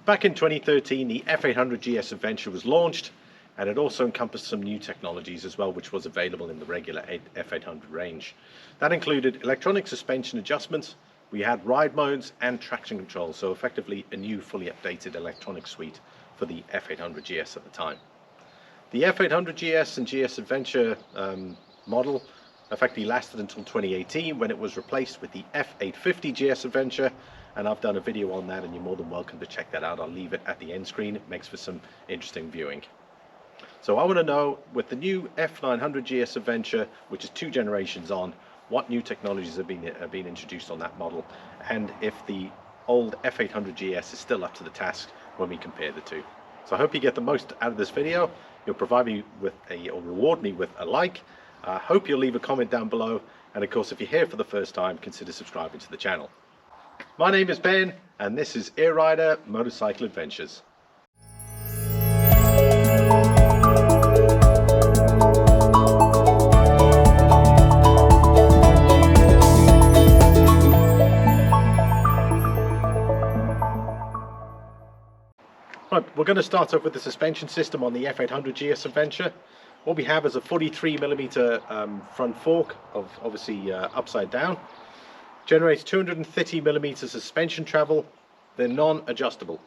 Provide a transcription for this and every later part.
Back in 2013, the F800GS Adventure was launched, and it also encompassed some new technologies as well, which was available in the regular F800 range. That included electronic suspension adjustments, we had ride modes and traction control, so effectively a new fully updated electronic suite for the F800GS at the time. The F800GS and GS Adventure model effectively lasted until 2018, when it was replaced with the F850GS Adventure, and I've done a video on that and you're more than welcome to check that out. I'll leave it at the end screen. It makes for some interesting viewing. So I want to know, with the new F900GS Adventure, which is 2 generations on, what new technologies have been introduced on that model, and if the old F800GS is still up to the task when we compare the two. So I hope you get the most out of this video. You'll provide me with or reward me with a like. I hope you'll leave a comment down below, and of course if you're here for the first time, consider subscribing to the channel. My name is Ben, and this is Éire Motorcycle Adventures. Right, we're going to start off with the suspension system on the F800GS Adventure. What we have is a 43mm front fork, obviously upside down. Generates 230mm suspension travel. They're non-adjustable.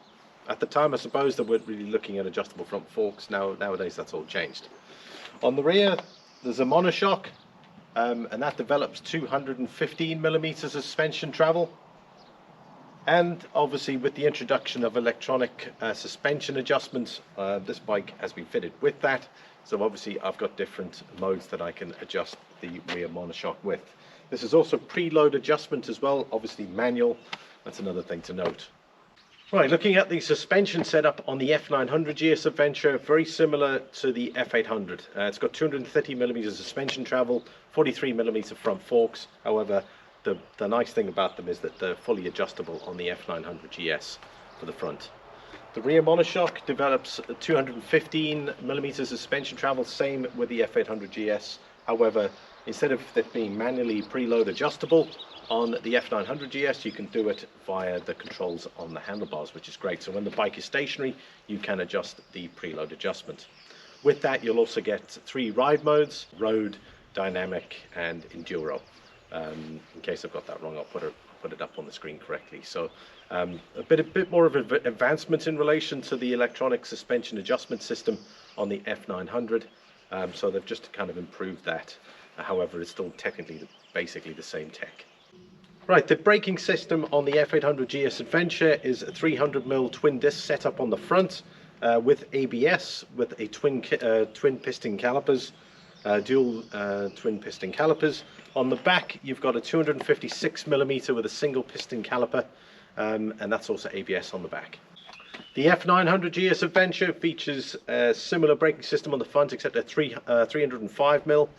At the time, I suppose that we're really looking at adjustable front forks. Nowadays, that's all changed. On the rear, there's a monoshock, and that develops 215mm suspension travel. And obviously, with the introduction of electronic suspension adjustments, this bike has been fitted with that. So obviously, I've got different modes that I can adjust the rear monoshock with. This is also preload adjustment as well, obviously manual. That's another thing to note. Right, looking at the suspension setup on the F900GS Adventure, very similar to the F800. It's got 230mm suspension travel, 43mm front forks. However, the nice thing about them is that they're fully adjustable on the F900GS for the front. The rear monoshock develops 215mm suspension travel, same with the F800GS. However, instead of it being manually preload adjustable on the F900GS, you can do it via the controls on the handlebars, which is great. So when the bike is stationary, you can adjust the preload adjustment. With that, you'll also get 3 ride modes: road, dynamic, and enduro. In case I've got that wrong, I'll put it up on the screen correctly. So a bit more of an advancement in relation to the electronic suspension adjustment system on the F900. So they've just kind of improved that. However, it's still technically basically the same tech. Right, the braking system on the F800GS Adventure is a 300mm twin disc setup on the front with ABS, with a twin piston calipers, dual twin piston calipers. On the back, you've got a 256mm with a single piston caliper, and that's also ABS on the back. The F900GS Adventure features a similar braking system on the front, except a 305mm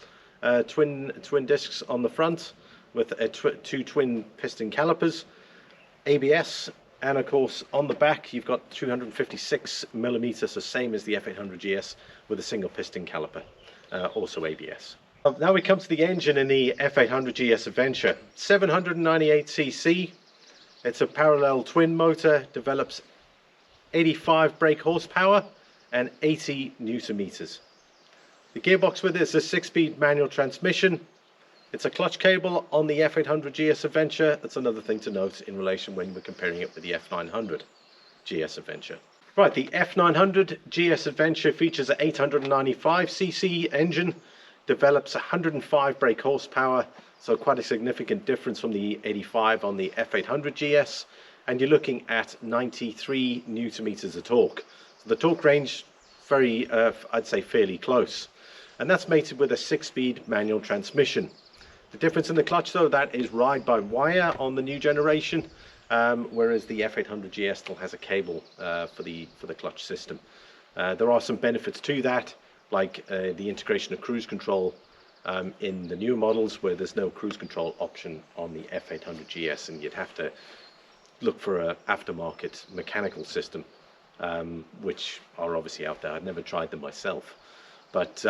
twin discs on the front with 2 twin piston calipers, ABS, and of course on the back you've got 256mm, so same as the F800GS, with a single piston caliper, also ABS. Now we come to the engine in the F800GS Adventure. 798cc. It's a parallel twin motor, develops 85 brake horsepower and 80 Newton meters. The gearbox with it is a 6-speed manual transmission. It's a clutch cable on the F800GS Adventure. That's another thing to note in relation when we're comparing it with the F900GS Adventure. Right, the F900GS Adventure features an 895cc engine, develops 105 brake horsepower, so quite a significant difference from the 85 on the F800GS, and you're looking at 93 Newton meters of torque. So the torque range, very, I'd say fairly close. And that's mated with a 6-speed manual transmission. The difference in the clutch though, that is ride-by-wire on the new generation, whereas the F800GS still has a cable for the clutch system. There are some benefits to that, like the integration of cruise control in the new models, where there's no cruise control option on the F800GS, and you'd have to look for an aftermarket mechanical system, which are obviously out there. I've never tried them myself, but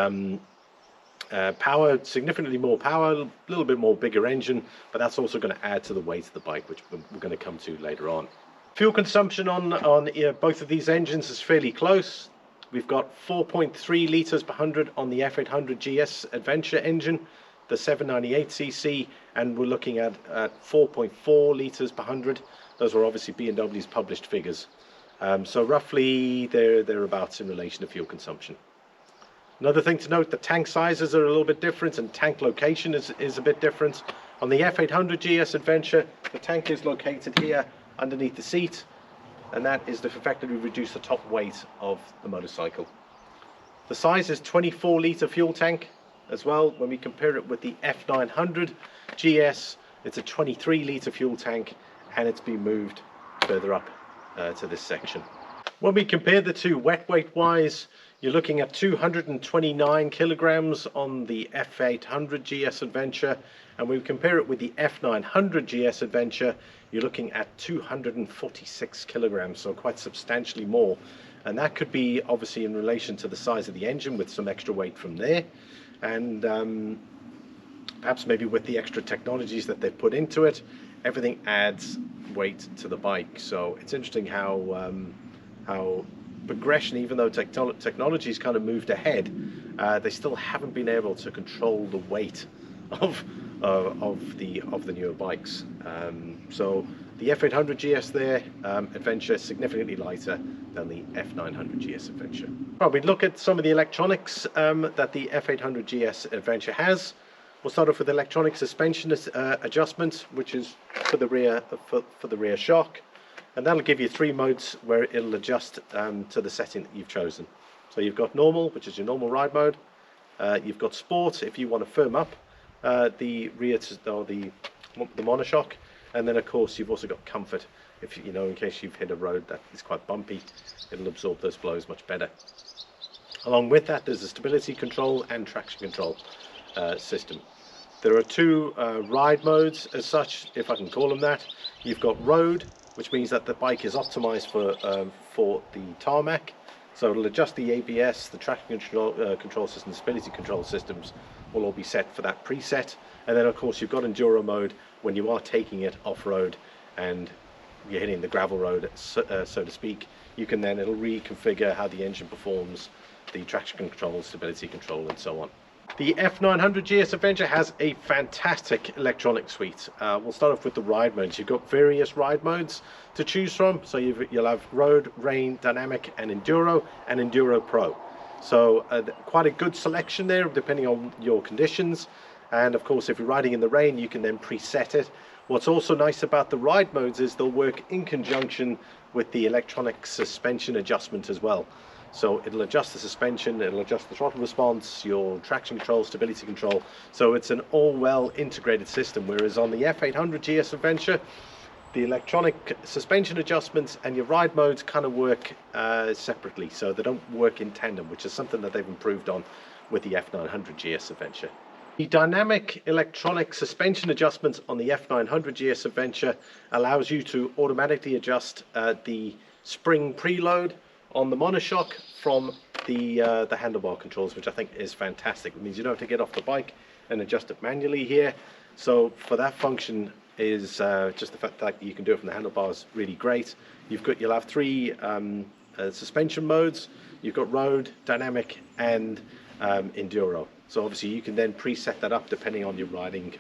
power, significantly more power, a little bit more bigger engine, but that's also going to add to the weight of the bike, which we're going to come to later on. Fuel consumption on both of these engines is fairly close. We've got 4.3 litres per 100 on the F800GS Adventure engine, the 798cc, and we're looking at 4.4 litres per 100. Those were obviously BMW's published figures. So roughly thereabouts in relation to fuel consumption. Another thing to note, the tank sizes are a little bit different and tank location is a bit different. On the F800GS Adventure, the tank is located here underneath the seat, and that is to effectively reduce the top weight of the motorcycle. The size is 24 litre fuel tank as well. When we compare it with the F900GS, it's a 23 litre fuel tank, and it's been moved further up to this section. When we compare the two wet weight wise, you're looking at 229 kilograms on the F800GS Adventure, and when we compare it with the F900GS Adventure, you're looking at 246 kilograms, so quite substantially more. And that could be obviously in relation to the size of the engine with some extra weight from there, and perhaps maybe with the extra technologies that they've put into it, everything adds weight to the bike. So it's interesting how progression, even though technology's kind of moved ahead, they still haven't been able to control the weight of the newer bikes. So the F800GS there, Adventure, significantly lighter than the F900GS Adventure. Well, we look at some of the electronics that the F800GS Adventure has. We'll start off with electronic suspension adjustment, which is for the rear shock. And that'll give you 3 modes where it'll adjust to the setting that you've chosen. So you've got normal, which is your normal ride mode. You've got sport if you want to firm up the rear or the monoshock, and then of course you've also got comfort. If you know, in case you've hit a road that is quite bumpy, it'll absorb those blows much better. Along with that, there's a stability control and traction control system. There are 2 ride modes as such, if I can call them that. You've got road, which means that the bike is optimized for the tarmac. So it'll adjust the ABS, the traction control system, the stability control systems will all be set for that preset. And then of course you've got enduro mode when you are taking it off-road and you're hitting the gravel road, so to speak. You can then, it'll reconfigure how the engine performs, the traction control, stability control, and so on. The F900GS Adventure has a fantastic electronic suite. We'll start off with the ride modes. You've got various ride modes to choose from. So you'll have road, rain, dynamic, and enduro pro. So quite a good selection there depending on your conditions. And of course, if you're riding in the rain, you can then preset it. What's also nice about the ride modes is they'll work in conjunction with the electronic suspension adjustment as well. So it'll adjust the suspension, it'll adjust the throttle response, your traction control, stability control. So it's an all well integrated system, whereas on the F800GS Adventure, the electronic suspension adjustments and your ride modes kind of work separately. So they don't work in tandem, which is something that they've improved on with the F900GS Adventure. The dynamic electronic suspension adjustments on the F900GS Adventure allows you to automatically adjust the spring preload on the monoshock from the handlebar controls, which I think is fantastic. It means you don't have to get off the bike and adjust it manually here. So for that function is just the fact that you can do it from the handlebars, really great. You'll have 3 suspension modes. You've got road, dynamic, and enduro. So obviously you can then preset that up depending on your riding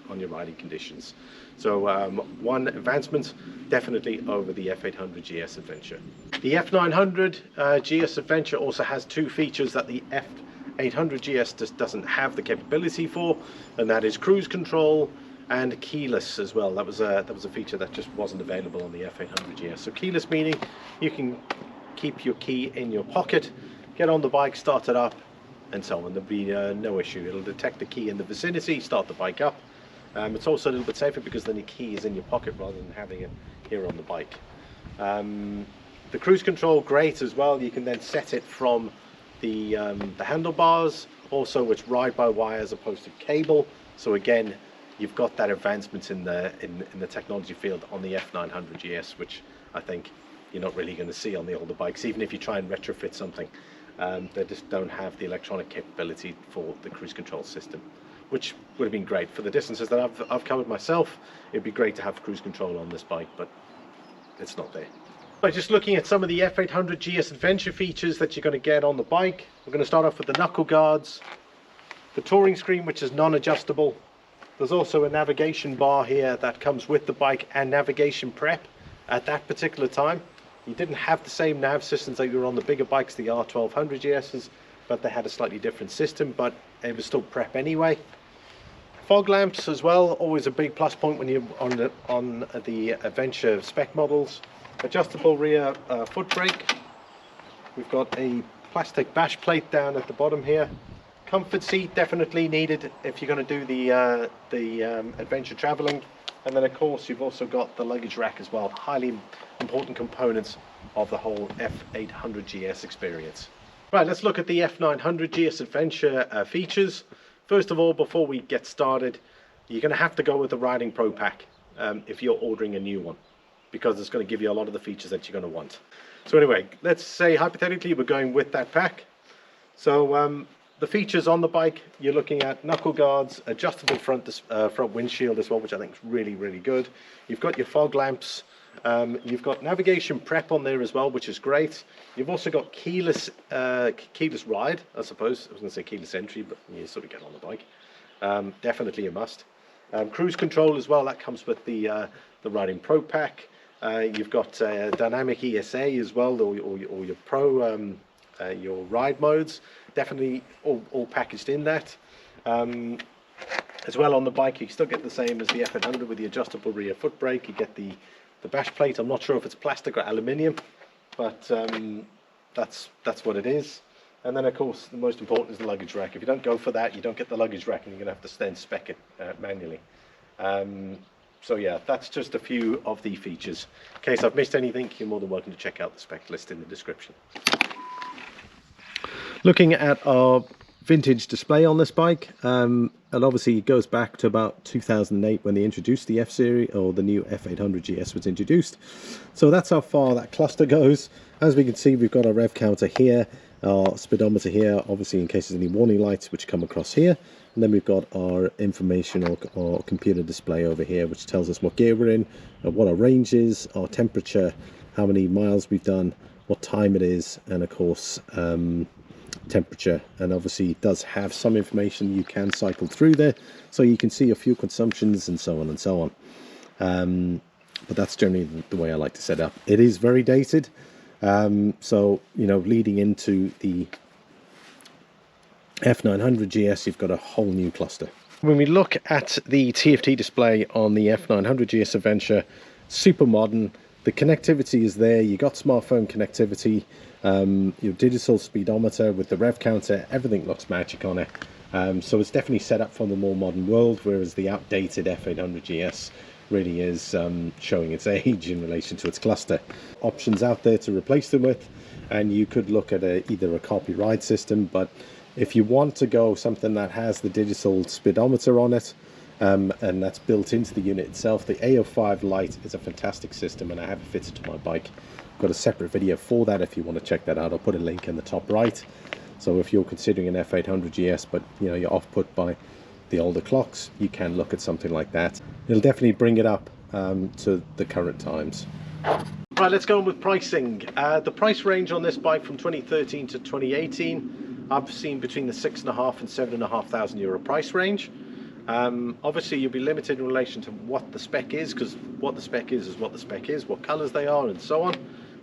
conditions. So one advancement definitely over the F800GS Adventure. The F900GS Adventure also has 2 features that the F800GS just doesn't have the capability for, and that is cruise control and keyless as well. That was a feature that just wasn't available on the F800GS. So keyless meaning you can keep your key in your pocket, get on the bike, start it up, and so on. There'll be no issue. It'll detect the key in the vicinity, start the bike up. It's also a little bit safer because then the key is in your pocket rather than having it here on the bike. The cruise control, great as well. You can then set it from the handlebars. Also, it's ride-by-wire as opposed to cable. So again, you've got that advancement in the technology field on the F900GS, which I think you're not really going to see on the older bikes, even if you try and retrofit something. They just don't have the electronic capability for the cruise control system, which would have been great for the distances that I've covered myself. It'd be great to have cruise control on this bike, but it's not there. By just looking at some of the F800GS Adventure features that you're going to get on the bike, we're going to start off with the knuckle guards, the touring screen, which is non-adjustable. There's also a navigation bar here that comes with the bike and navigation prep at that particular time. You didn't have the same nav systems that you were on the bigger bikes, the R1200GSs, but they had a slightly different system, but it was still prep anyway. Fog lamps as well, always a big plus point when you're on the Adventure spec models. Adjustable rear foot brake. We've got a plastic bash plate down at the bottom here. Comfort seat definitely needed if you're going to do the adventure traveling. And then of course you've also got the luggage rack as well. Highly important components of the whole F800GS experience. Right, let's look at the F900GS Adventure features. First of all, before we get started, you're going to have to go with the Riding Pro Pack if you're ordering a new one, because it's going to give you a lot of the features that you're going to want. So anyway, let's say hypothetically we're going with that pack. So the features on the bike, you're looking at knuckle guards, adjustable front windshield as well, which I think is really, really good. You've got your fog lamps. You've got navigation prep on there as well, which is great. You've also got keyless ride, I suppose. I was going to say keyless entry, but you sort of get on the bike. Definitely a must. Cruise control as well, that comes with the Riding Pro Pack. You've got dynamic ESA as well, or your Pro, your ride modes, definitely all packaged in that. As well on the bike, you still get the same as the F800 with the adjustable rear foot brake. You get the bash plate. I'm not sure if it's plastic or aluminium, but that's what it is. And then of course the most important is the luggage rack. If you don't go for that, you don't get the luggage rack, and you're going to have to then spec it manually. So yeah, that's just a few of the features. In case I've missed anything, you're more than welcome to check out the spec list in the description. Looking at our vintage display on this bike, and obviously it goes back to about 2008 when they introduced the F-Series, or the new F800GS was introduced. So that's how far that cluster goes. As we can see, we've got our rev counter here, our speedometer here, obviously in case there's any warning lights which come across here. And then we've got our information or computer display over here, which tells us what gear we're in, what our range is, our temperature, how many miles we've done, what time it is, and of course temperature. And obviously it does have some information you can cycle through there, so you can see your fuel consumptions and so on and so on. But that's generally the way I like to set up. It is very dated, so you know, leading into the F900GS, you've got a whole new cluster. When we look at the TFT display on the F900GS Adventure, super modern. The connectivity is there. You got smartphone connectivity, your digital speedometer with the rev counter. Everything looks magic on it. So it's definitely set up for the more modern world, whereas the outdated F800GS really is showing its age in relation to its cluster. Options out there to replace them with, and you could look at either a copy ride system, but if you want to go something that has the digital speedometer on it, and that's built into the unit itself, the AO5 Lite is a fantastic system, and I have it fitted to my bike. I've got a separate video for that if you want to check that out. I'll put a link in the top right. So if you're considering an F800GS, but you know, you're off put by the older clocks, you can look at something like that. It'll definitely bring it up to the current times. Right, let's go on with pricing. The price range on this bike from 2013 to 2018, I've seen between the €6,500 and €7,500 price range. Obviously you'll be limited in relation to what the spec is, because what the spec is what the spec is, what colors they are and so on,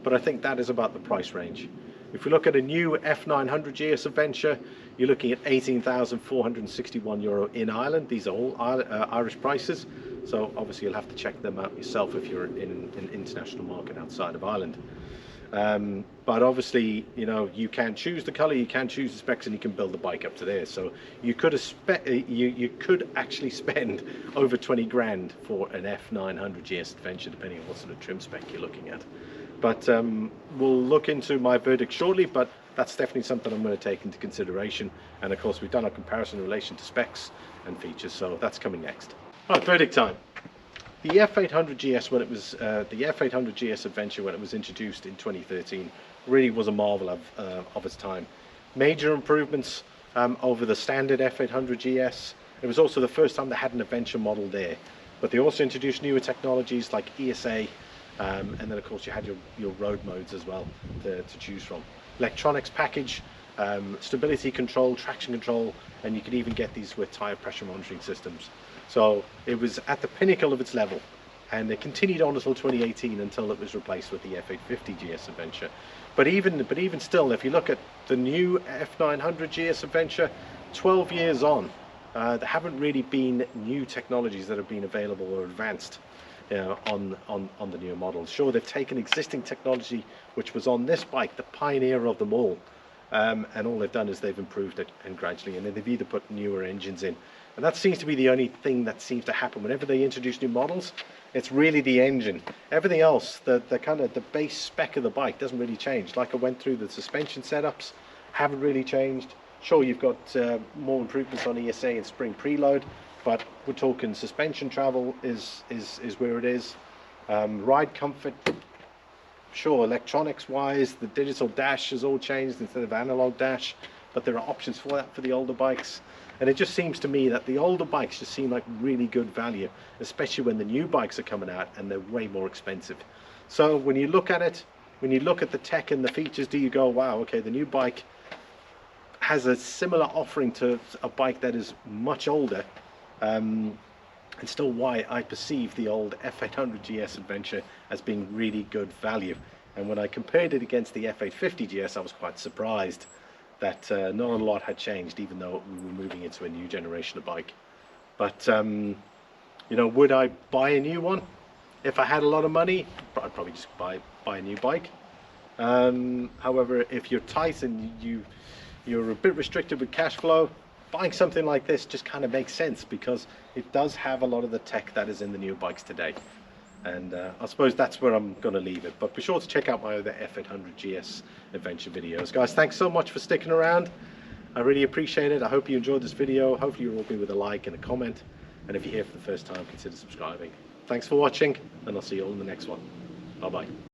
but I think that is about the price range. If we look at a new F900GS Adventure, you're looking at €18,461 in Ireland. These are all Irish prices, so obviously you'll have to check them out yourself if you're in an international market outside of Ireland. But obviously, you know, you can choose the color, you can choose the specs, and you can build the bike up to there. So you could you could actually spend over 20 grand for an F900GS Adventure, depending on what sort of trim spec you're looking at. But we'll look into my verdict shortly, but that's definitely something I'm going to take into consideration. And of course, we've done a comparison in relation to specs and features, so that's coming next. Right, verdict time. The F800GS, when it was the F800GS Adventure, when it was introduced in 2013, really was a marvel of its time. Major improvements over the standard F800GS. It was also the first time they had an adventure model there. But they also introduced newer technologies like ESA, and then of course you had your road modes as well to choose from. Electronics package, stability control, traction control, and you could even get these with tire pressure monitoring systems. So it was at the pinnacle of its level, and it continued on until 2018, until it was replaced with the F850GS Adventure. But even still, if you look at the new F900GS Adventure, 12 years on, there haven't really been new technologies that have been available or advanced, you know, on the newer models. Sure, they've taken existing technology which was on this bike, the pioneer of them all, and all they've done is they've improved it, and gradually, and then they've either put newer engines in, and that seems to be the only thing that seems to happen whenever they introduce new models. It's really the engine. Everything else, the kind of the base spec of the bike doesn't really change. Like I went through, the suspension setups haven't really changed. Sure, you've got more improvements on ESA and spring preload, but we're talking suspension travel is where it is. Ride comfort, sure, electronics wise, the digital dash has all changed instead of analog dash, but there are options for that for the older bikes. And it just seems to me that the older bikes just seem like really good value, especially when the new bikes are coming out and they're way more expensive. So when you look at it, when you look at the tech and the features, do you go, wow, okay, the new bike has a similar offering to a bike that is much older, and still why I perceive the old F800GS Adventure as being really good value. And when I compared it against the F850GS, I was quite surprised that not a lot had changed, even though we were moving into a new generation of bike. But you know, would I buy a new one if I had a lot of money? I'd probably just buy a new bike. However, if you're tight and you're a bit restricted with cash flow, buying something like this just kind of makes sense, because it does have a lot of the tech that is in the new bikes today. And I suppose that's where I'm going to leave it. But be sure to check out my other F800GS Adventure videos. Guys, thanks so much for sticking around. I really appreciate it. I hope you enjoyed this video. Hopefully you'll reward me with a like and a comment. And if you're here for the first time, consider subscribing. Thanks for watching, and I'll see you all in the next one. Bye-bye.